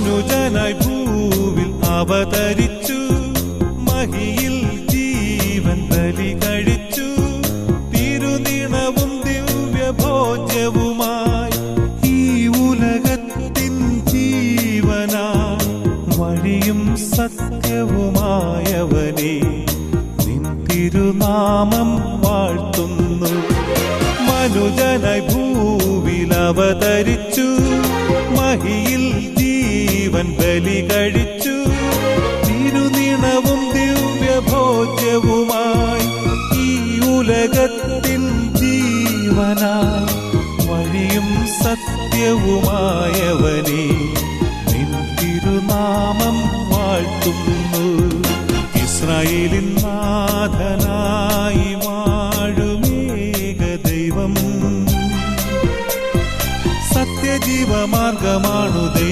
മനുജനായി ഭൂവിൽ അവതരിച്ചു, മഹിയിൽ ജീവൻ ബലി കഴിച്ചു. തിരുനിണവും ദിവ്യഭോജ്യവുമായി ഈ ഉലകത്തിൻ ജീവനായി വഴിയും സത്യവുമായവനെ നിൻ തിരുനാമം വാഴ്ത്തുന്നു. മനുജനായി ഭൂവിൽ അവതരിച്ചു, മഹിയിൽ ജീവൻ ബലി കഴിച്ചു. തിരുനിണവും ദിവ്യഭോജ്യവുമായി ഈ ഉലകത്തിൻ ജീവനായി വഴിയും സത്യവുമായവനെ